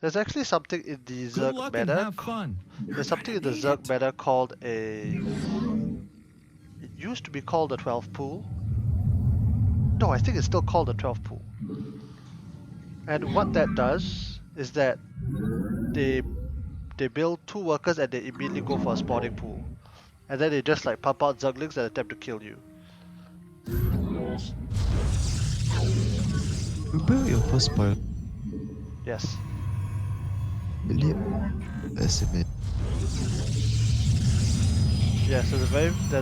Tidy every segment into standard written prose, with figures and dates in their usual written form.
There's actually something in the Good Zerg luck and meta. have fun. There's something in the Zerg meta called a. It used to be called the 12 pool. No, I think it's still called the 12 pool. And what that does is that they they build two workers and they immediately go for a spawning pool. And then they just like pump out Zerglings that attempt to kill you. You build your first pilot. Yes. Really estimate. Yes, there's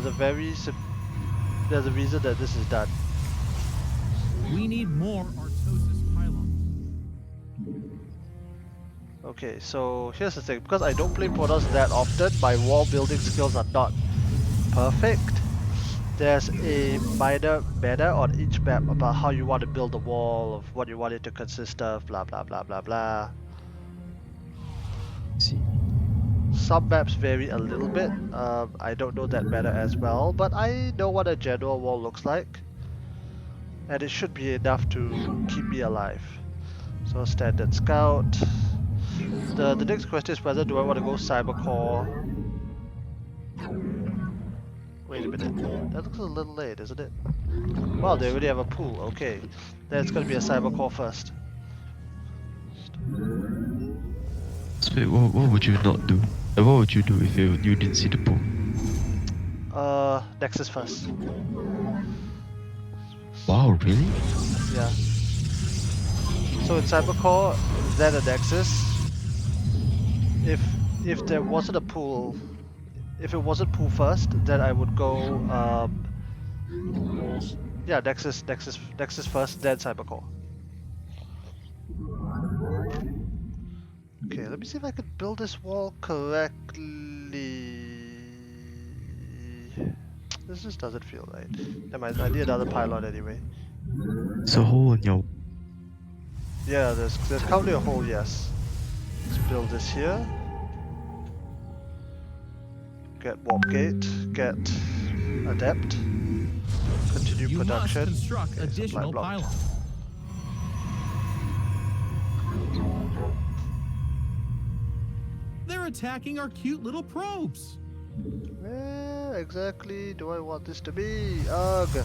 a reason that this is done. We need more Artosis pylons. Okay, so here's the thing. Because I don't play Protoss that often, my wall building skills are not perfect. There's a minor meta on each map about how you want to build a wall, of what you want it to consist of, blah blah blah blah blah. See. Some maps vary a little bit. I don't know that meta as well, but I know what a general wall looks like. And it should be enough to keep me alive. So standard scout. The next question is whether do I want to go cybercore. Wait a minute. That looks a little late, isn't it? Wow, they already have a pool. Okay. Then it's gonna be a cybercore first. So wait, what would you not do? What would you do if you didn't see the pool? Nexus first. Wow, really? Yeah. So in cybercore, then a nexus. If there wasn't a pool, if it wasn't pool first, then I would go yeah, Nexus first, then cybercore. Okay, let me see if I can build this wall correctly. This just doesn't feel right. Never mind, I need another pylon anyway. It's a hole in your. Yeah, there's currently a hole, yes. Let's build this here. Get warp gate, get adept, continue You must production. construct Okay, supply additional blocked. pylons. They're attacking our cute little probes. Where exactly do I want this to be? Ugh.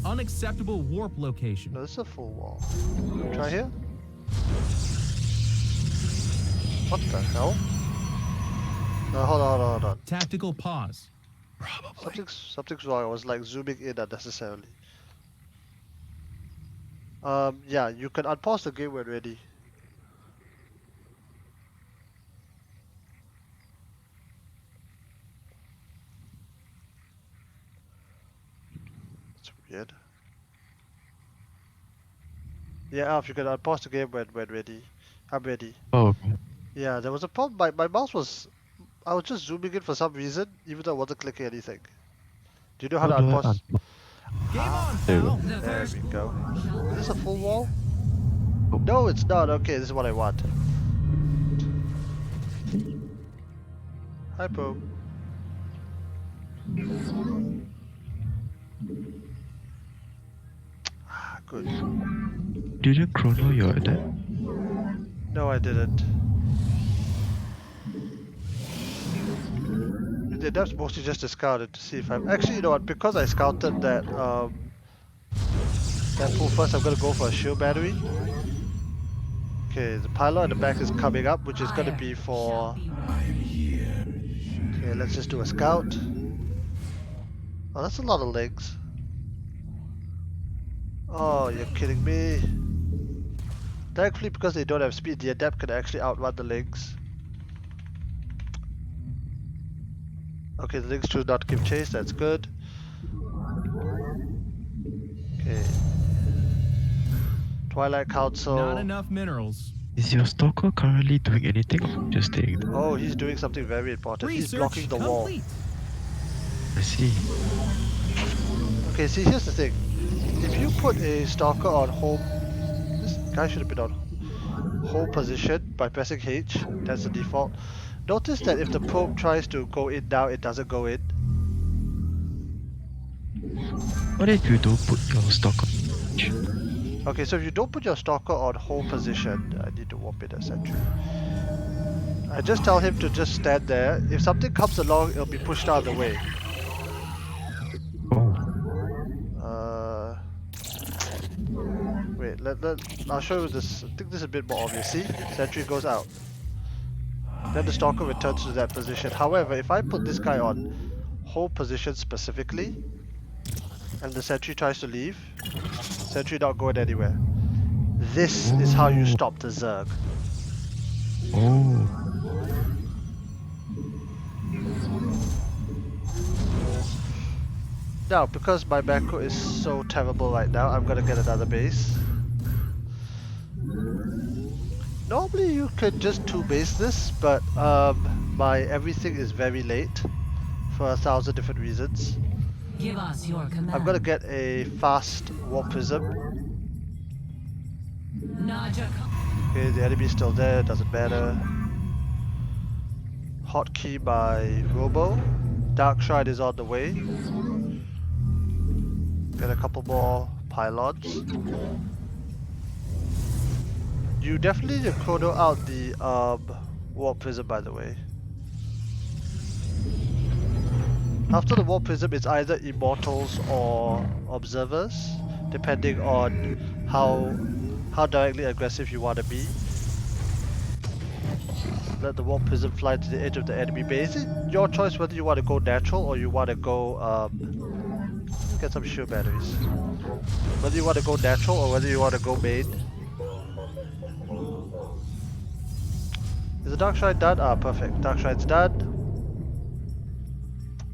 Unacceptable warp location. No, this is a full wall. Try here. What the hell? No, hold on. Tactical pause. Probably. Something's wrong. I was like zooming in unnecessarily. Yeah, you can unpause the game when ready. It's weird. Yeah, Alf, you can unpause the game when ready. I'm ready. Oh, okay. Yeah, there was a problem. My mouse was. I was just zooming in for some reason, even though I wasn't clicking anything. Do you know how How to do I unpause? Game on, There we go. pal. There we go. Is this a full wall? Oh. No, it's not. Okay, this is what I want. Hi, Poe. Ah, good. Didn't chrono your adapt? No, I didn't. That's mostly just a scouted to see if I'm actually. You know what? Because I scouted that pool first, I'm gonna go for a shield battery. Okay, the pylon at the back is coming up, which is gonna be for. Okay, let's just do a scout. Oh, that's a lot of legs. Oh, you're kidding me. Thankfully, because they don't have speed, the adept can actually outrun the legs. Okay, the legs choose not to give chase, that's good. Okay. Twilight Council. Not enough minerals. Is your stalker currently doing anything or just staying there? Oh, he's doing something very important. He's blocking the wall. Complete. I see. Okay, see, here's the thing. If you put a stalker on home, this guy should have been on home position by pressing H. That's the default. Notice that if the probe tries to go in now, it doesn't go in. What if you don't put your stalker? Okay, so if you don't put your stalker on hold position, I need to warp in a sentry. I just tell him to just stand there. If something comes along, it'll be pushed out of the way. Oh. Wait, I'll show you this. I think this is a bit more obvious. See? Sentry goes out. Then the stalker returns to that position. However, if I put this guy on hold position specifically, and the sentry tries to leave, sentry not going anywhere. This is how you Oh. stop the Zerg. Oh. Now, because my macro is so terrible right now, I'm gonna get another base. Normally you could just 2-base this, but my everything is very late for 1,000 different reasons. Give us your command. I'm gonna get a fast warp prism. Okay, the enemy's still there, doesn't matter. Hotkey by Robo. Dark Shrine is on the way. Get a couple more pylons. You definitely need to chrono out the warp prism, by the way. After the warp prism, it's either immortals or observers, depending on how directly aggressive you want to be. Let the warp prism fly to the edge of the enemy base. It's your choice whether you want to go natural or you want to go get some shield batteries. Whether you want to go natural or whether you want to go main. Is the Dark Shrine done? Ah, perfect. Dark Shrine's done.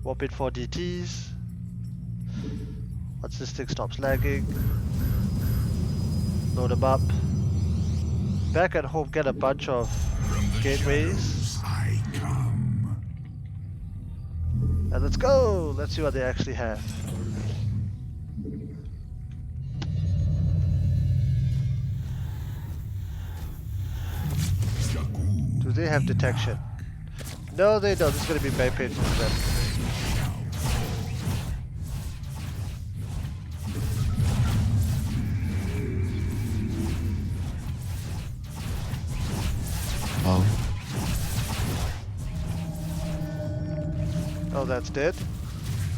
Warp in 4 DTs. Once this thing stops lagging. Load them up. Back at home, get a bunch of gateways. And let's go! Let's see what they actually have. Do they have detection? No, they don't. This is going to be very painful for them. Wow. Oh, that's dead.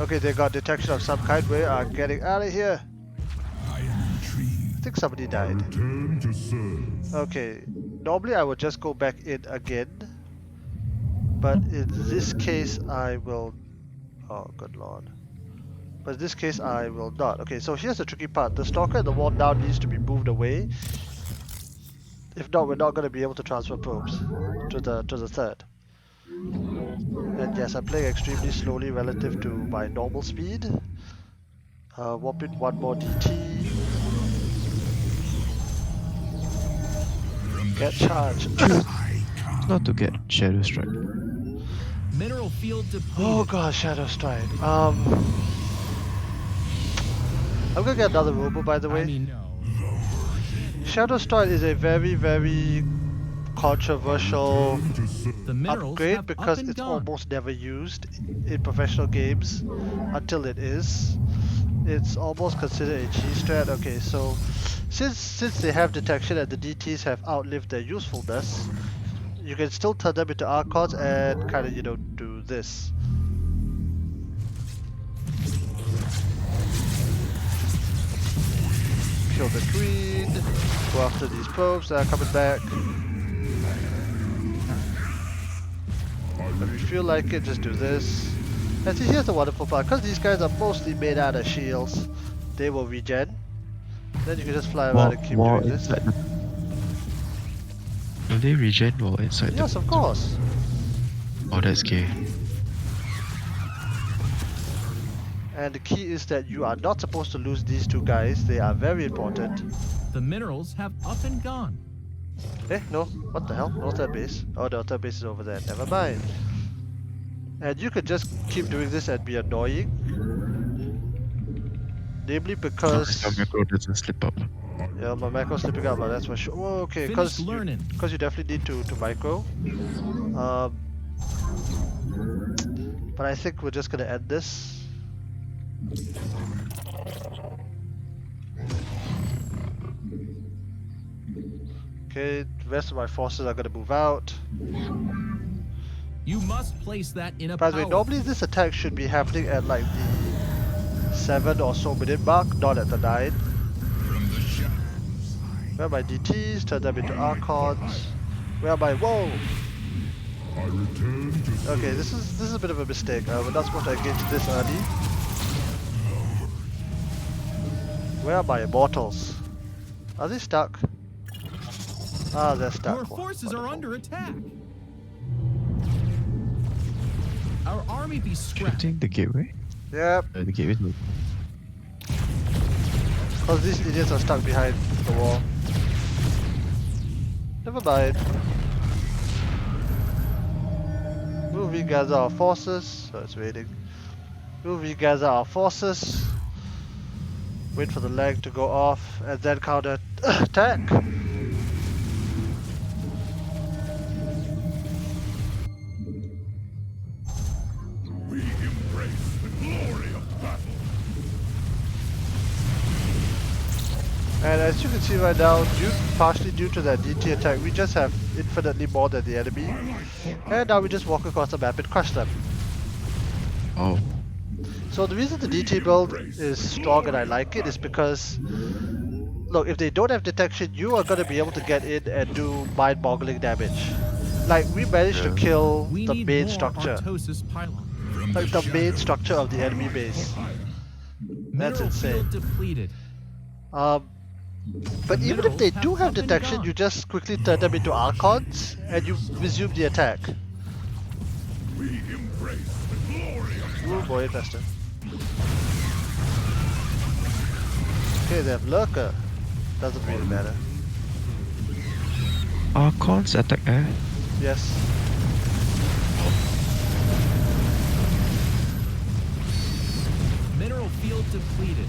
Okay, they got detection of some kind. We are getting out of here. I think somebody died. Okay, normally I would just go back in again. But in this case I will... Oh, good lord. But in this case I will not. Okay, so here's the tricky part. The stalker at the wall now needs to be moved away. If not, we're not going to be able to transfer probes to the third. And yes, I'm playing extremely slowly relative to my normal speed. Warp in one more DT. Get charged. Not to get Shadow Strike. Mineral field depleted. Oh god, Shadow Strike. I'm gonna get another Robo, by the way. I mean, no. Shadow Strike is a very, very controversial The minerals upgrade have because up and it's gone. almost never used in professional games until it is. It's almost considered a cheese strat. Okay, so since they have detection and the DTs have outlived their usefulness, you can still turn them into Archons and kind of, you know, do this. Kill the queen, go after these probes that are coming back. If you feel like it, just do this. And see, here's the wonderful part, because these guys are mostly made out of shields, they will regen. Then you can just fly around and keep doing this. Will they regen while inside Yes, the... of course. Oh, that's gay. And the key is that you are not supposed to lose these two guys. They are very important. The minerals have up and gone. Eh, no. What the hell? No third base. Oh, the third base is over there. Never mind. And you could just keep doing this and be annoying. Namely because... Your macro doesn't slip up. Yeah, my macro's slipping out, but that's for sure. Oh, okay, because you definitely need to micro. But I think we're just gonna end this. Okay, the rest of my forces are gonna move out. You must place that in a By the way, power. normally this attack should be happening at like the 7 or so minute mark, not at the 9. Where are my DTs? Turn them into Archons. Where are my... Whoa! Okay, this is a bit of a mistake. We're not supposed to engage this early. Where are my immortals? Are they stuck? Ah, they're stuck. Your forces are Wonderful. under attack. Our army be scrapped. Shooting the gateway? Yep, The gateway. because these idiots are stuck behind the wall. Never mind. We'll regather our forces. Oh, it's waiting. We'll regather our forces. Wait for the leg to go off and then counter attack. We embrace the glory of battle. And as you can see right now, partially due to that DT attack, we just have infinitely more than the enemy. And now we just walk across the map and crush them. Oh. So the reason the DT build is strong and I like it is because, look, if they don't have detection, you are going to be able to get in and do mind-boggling damage. Like, we managed to kill We the need main more structure. Artosis pylon. Like, the main structure of the enemy base. That's Mineral insane. field depleted. But even if they do have detection, you just quickly turn them into Archons and you resume the attack. We embrace the glory of Ooh boy, investor. Okay, they have Lurker. Doesn't really matter. Archons attack air? Yes. Mineral field depleted.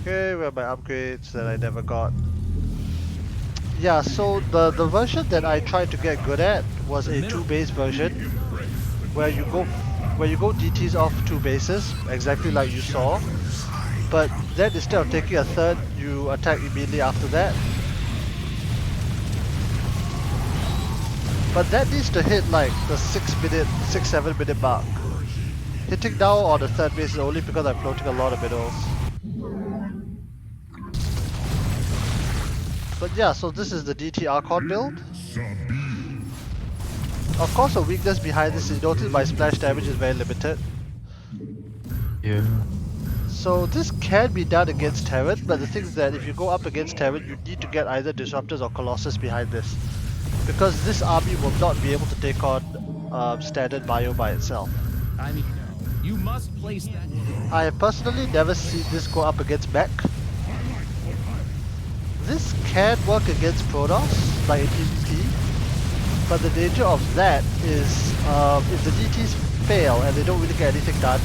Okay, where are my upgrades that I never got? Yeah, so the version that I tried to get good at was a 2-base version where you go DTs off 2 bases, exactly like you saw. But then instead of taking a third, you attack immediately after that. But that needs to hit like the 6-7 minute mark. Hitting now on the 3rd base is only because I'm floating a lot of middles. But yeah, so this is the DT Archon build. Of course, a weakness behind this is you notice my splash damage is very limited. Yeah. So this can be done against Terran, but the thing is that if you go up against Terran, you need to get either Disruptors or Colossus behind this. Because this army will not be able to take on standard bio by itself. I mean, you must place that. I have personally never seen this go up against mech. This can work against Protoss, like in PvP, but the danger of that is if the DTs fail and they don't really get anything done,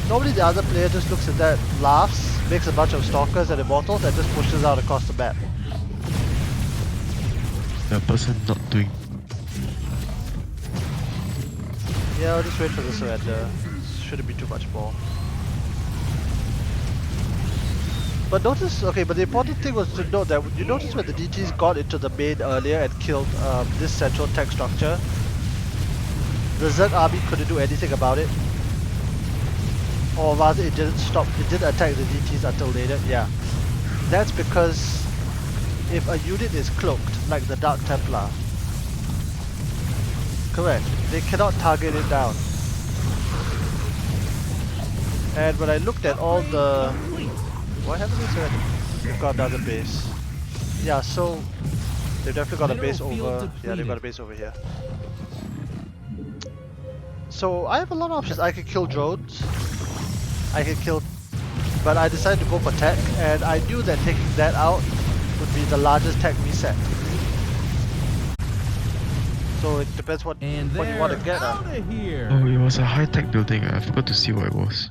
normally the other player just looks at that, laughs, makes a bunch of Stalkers and Immortals and just pushes out across the map. The person not doing. Yeah, I'll just wait for the surrender. Shouldn't be too much more. But notice, okay, but the important thing was to note that you notice when the DTs got into the main earlier and killed this central tech structure, the Zerg army couldn't do anything about it. Or rather, it didn't attack the DTs until later, yeah. That's because if a unit is cloaked, like the Dark Templar, correct, they cannot target it down. And when I looked at all the... What happened to this? They've got another base. Yeah, so they've definitely got a base over... Yeah, they've got a base over here. So I have a lot of options. I can kill drones. I can kill... But I decided to go for tech, and I knew that taking that out would be the largest tech reset. So it depends what you want to get at. Out of here. Oh, it was a high-tech building. I forgot to see what it was.